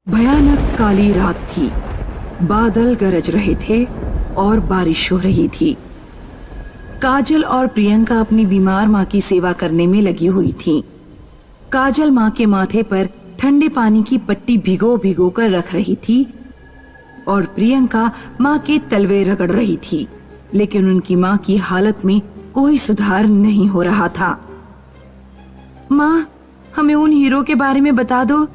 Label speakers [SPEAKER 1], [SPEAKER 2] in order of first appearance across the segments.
[SPEAKER 1] भयानक काली रात थी। बादल गरज रहे थे और बारिश हो रही थी। काजल और प्रियंका अपनी बीमार माँ की सेवा करने में लगी हुई थीं। काजल माँ के माथे पर ठंडे पानी की पट्टी भिगो भिगो कर रख रही थी और प्रियंका माँ के तलवे रगड़ रही थी, लेकिन उनकी माँ की हालत में कोई सुधार नहीं हो रहा था। माँ, हमें उन हीरो के बारे में बता दो।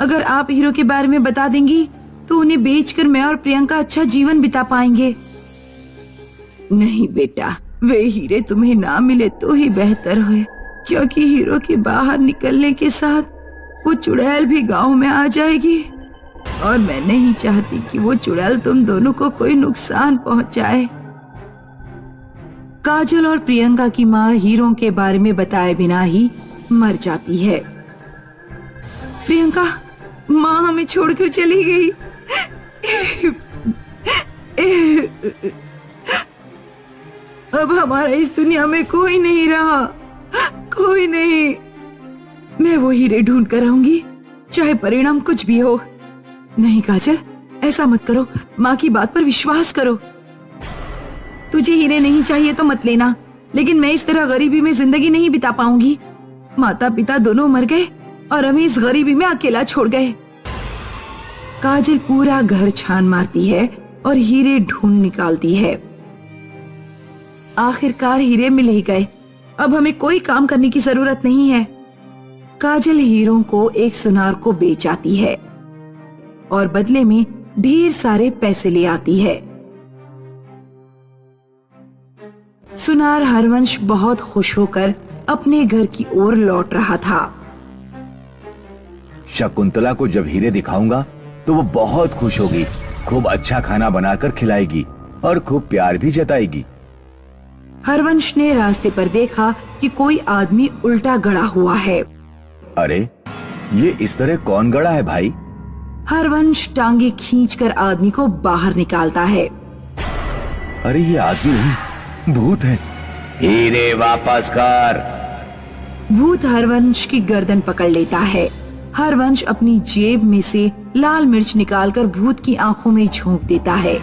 [SPEAKER 1] अगर आप हीरो के बारे में बता देंगी तो उन्हें बेचकर मैं और प्रियंका अच्छा जीवन बिता पाएंगे। नहीं बेटा, वे हीरे तुम्हें ना मिले तो ही बेहतर है, क्योंकि हीरो के बाहर निकलने के साथ वो चुड़ैल भी गांव में आ जाएगी और मैं नहीं चाहती कि वो चुड़ैल तुम दोनों को कोई नुकसान पहुंचाए। काजल और प्रियंका की माँ हीरो के बारे में बताए बिना ही मर जाती है। प्रियंका, माँ हमें छोड़कर चली गई। अब हमारा इस दुनिया में कोई नहीं रहा, कोई नहीं। मैं वो हीरे ढूंढ कर आऊंगी, चाहे परिणाम कुछ भी हो। नहीं काजल, ऐसा मत करो, माँ की बात पर विश्वास करो। तुझे हीरे नहीं चाहिए तो मत लेना, लेकिन मैं इस तरह गरीबी में जिंदगी नहीं बिता पाऊंगी। माता पिता दोनों मर गए और हमें इस गरीबी में अकेला छोड़ गए। काजल पूरा घर छान मारती है और हीरे ढूंढ निकालती है। आखिरकार हीरे मिल ही गए। अब हमें कोई काम करने की जरूरत नहीं है। काजल हीरों को एक सुनार को बेच आती है और बदले में ढेर सारे पैसे ले आती है। सुनार हरवंश बहुत खुश होकर अपने घर की ओर लौट रहा था।
[SPEAKER 2] शकुंतला को जब हीरे दिखाऊंगा तो वो बहुत खुश होगी, खूब अच्छा खाना बनाकर खिलाएगी और खूब प्यार भी जताएगी।
[SPEAKER 1] हरवंश ने रास्ते पर देखा कि कोई आदमी उल्टा गड़ा हुआ है।
[SPEAKER 2] अरे, ये इस तरह कौन गड़ा है भाई?
[SPEAKER 1] हरवंश टांगे खींचकर आदमी को बाहर निकालता है।
[SPEAKER 2] अरे, ये आदमी नहीं, भूत है। हीरे वापस कर।
[SPEAKER 1] भूत हरवंश की गर्दन पकड़ लेता है। हरवंश अपनी जेब में से लाल मिर्च निकालकर भूत की आंखों में झोंक देता है।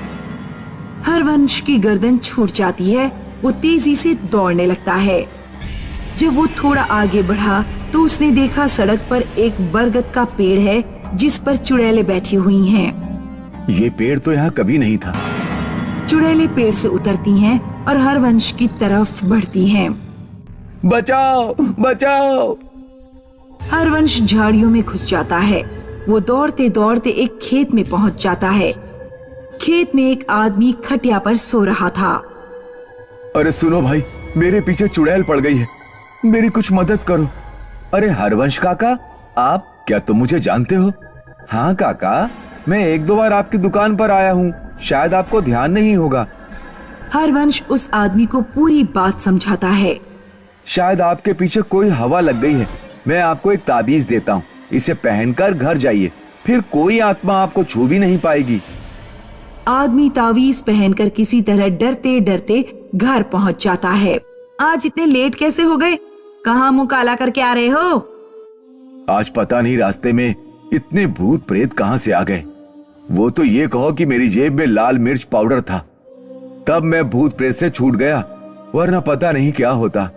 [SPEAKER 1] हरवंश की गर्दन छूट जाती है। वो तेजी से दौड़ने लगता है। जब वो थोड़ा आगे बढ़ा तो उसने देखा सड़क पर एक बरगद का पेड़ है जिस पर चुड़ैलें बैठी हुई हैं।
[SPEAKER 2] ये पेड़ तो यहाँ कभी नहीं था।
[SPEAKER 1] चुड़ैलें पेड़ से उतरती हैं और हरवंश की तरफ बढ़ती हैं।
[SPEAKER 2] बचाओ, बचाओ!
[SPEAKER 1] हरवंश झाड़ियों में घुस जाता है। वो दौड़ते दौड़ते एक खेत में पहुंच जाता है। खेत में एक आदमी खटिया पर सो रहा था।
[SPEAKER 2] अरे सुनो भाई, मेरे पीछे चुड़ैल पड़ गई है, मेरी कुछ मदद करो। अरे हरवंश काका, आप क्या तुम मुझे जानते हो? हाँ काका, मैं एक दो बार आपकी दुकान पर आया हूँ, शायद आपको ध्यान नहीं होगा।
[SPEAKER 1] हरवंश उस आदमी को पूरी बात समझाता है।
[SPEAKER 2] शायद आपके पीछे कोई हवा लग गई है। मैं आपको एक ताबीज देता हूँ, इसे पहनकर घर जाइए, फिर कोई आत्मा आपको छू भी नहीं पाएगी।
[SPEAKER 1] आदमी तावीज पहनकर किसी तरह डरते डरते घर पहुंच जाता है। आज इतने लेट कैसे हो गए? कहाँ मुंह काला करके आ रहे हो?
[SPEAKER 2] आज पता नहीं रास्ते में इतने भूत प्रेत कहाँ से आ गए। वो तो ये कहो कि मेरी जेब में लाल मिर्च पाउडर था, तब मैं भूत प्रेत से छूट गया, वरना पता नहीं क्या होता।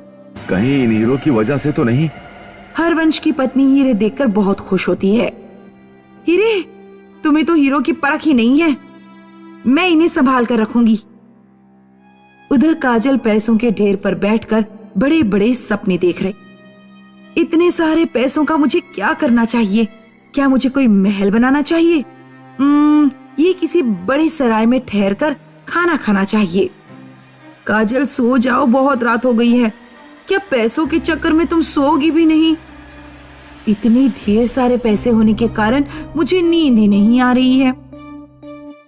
[SPEAKER 2] कहीं इन हीरो की वजह से तो नहीं।
[SPEAKER 1] हरवंश की पत्नी हीरे देखकर बहुत खुश होती है। हीरे, तुम्हें तो हीरो की परख ही नहीं है, मैं इन्हें संभाल कर रखूंगी। उधर काजल पैसों के ढेर पर बैठकर बड़े बड़े सपने देख रहे। इतने सारे पैसों का मुझे क्या करना चाहिए? क्या मुझे कोई महल बनाना चाहिए? ये किसी बड़े सराय में ठहरकर खाना खाना चाहिए। काजल सो जाओ, बहुत रात हो गई है। क्या पैसों के चक्कर में तुम सोओगी भी नहीं? इतने ढेर सारे पैसे होने के कारण मुझे नींद ही नहीं आ रही है।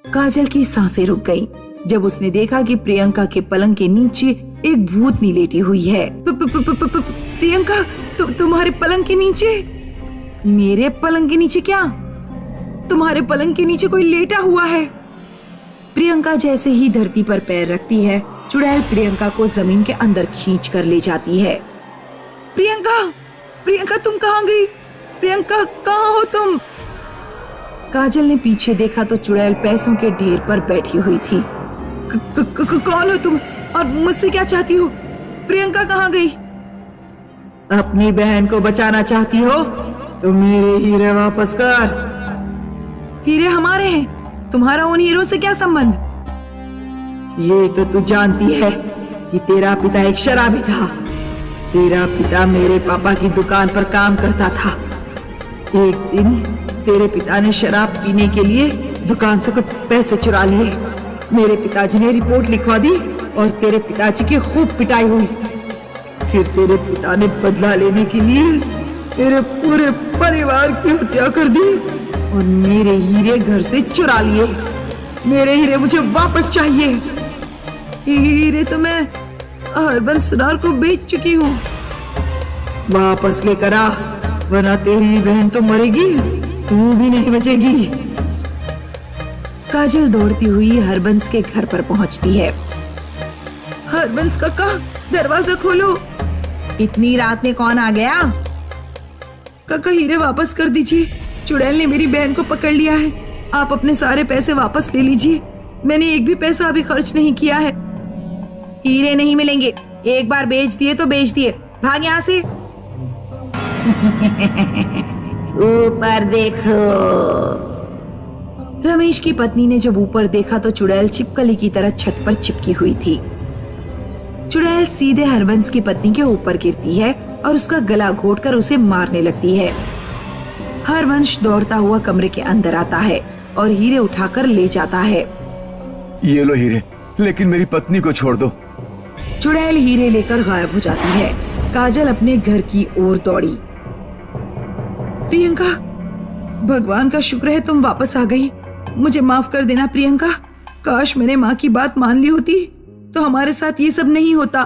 [SPEAKER 1] काजल की सांसें रुक गईं जब उसने देखा कि प्रियंका के पलंग के नीचे एक भूतनी लेटी हुई है। प्रियंका, तुम्हारे पलंग के नीचे? मेरे पलंग के नीचे क्या? तुम्हारे पलंग के नीचे कोई लेटा हुआ है। प्रियंका जैसे ही धरती पर पैर रखती है, चुड़ैल प्रियंका को जमीन के अंदर खींच कर ले जाती है। प्रियंका, प्रियंका तुम कहाँ गई? प्रियंका कहाँ हो तुम? काजल ने पीछे देखा तो चुड़ैल पैसों के ढेर पर बैठी हुई थी। कौन हो तुम और मुझसे क्या चाहती हो? प्रियंका कहाँ गई? अपनी बहन को बचाना चाहती हो तो मेरे हीरे वापस कर। हीरे हमारे हैं, तुम्हारा उन हीरों से क्या संबंध? ये तो तू जानती है कि तेरा पिता एक शराबी था। तेरा पिता मेरे पापा की दुकान पर काम करता था। एक दिन तेरे पिता ने शराब पीने के लिए दुकान से कुछ पैसे चुरा लिए। मेरे पिताजी ने रिपोर्ट लिखवा दी और तेरे पिताजी की खूब पिटाई हुई। फिर तेरे पिता ने बदला लेने के लिए मेरे पूरे परिवार की हत्या कर दी और मेरे हीरे घर से चुरा लिए। मेरे हीरे मुझे वापस चाहिए। हीरे तो मैं हरबंस सुनार को बेच चुकी हूँ। वापस लेकर आ, वरना तेरी बहन तो मरेगी, तू भी नहीं बचेगी। काजल दौड़ती हुई हरबंस के घर पर पहुंचती है। हरबंस काका, दरवाजा खोलो। इतनी रात में कौन आ गया? काका, हीरे वापस कर दीजिए। चुड़ैल ने मेरी बहन को पकड़ लिया है। आप अपने सारे पैसे वापस ले लीजिए। मैंने एक भी पैसा अभी खर्च नहीं किया है। हीरे नहीं मिलेंगे, एक बार बेच दिए तो बेच दिए। भाग यहाँ से। ऊपर देखो। रमेश की पत्नी ने जब ऊपर देखा तो चुड़ैल छिपकली की तरह छत पर चिपकी हुई थी। चुड़ैल सीधे हरबंस की पत्नी के ऊपर गिरती है और उसका गला घोंटकर उसे मारने लगती है। हरवंश दौड़ता हुआ कमरे के अंदर आता है और हीरे उठाकर ले जाता है।
[SPEAKER 2] ये लो हीरे, लेकिन मेरी पत्नी को छोड़ दो।
[SPEAKER 1] चुड़ैल हीरे लेकर गायब हो जाती है। काजल अपने घर की ओर दौड़ी। प्रियंका, भगवान का शुक्र है तुम वापस आ गई। मुझे माफ कर देना प्रियंका। काश मैंने माँ की बात मान ली होती तो हमारे साथ ये सब नहीं होता।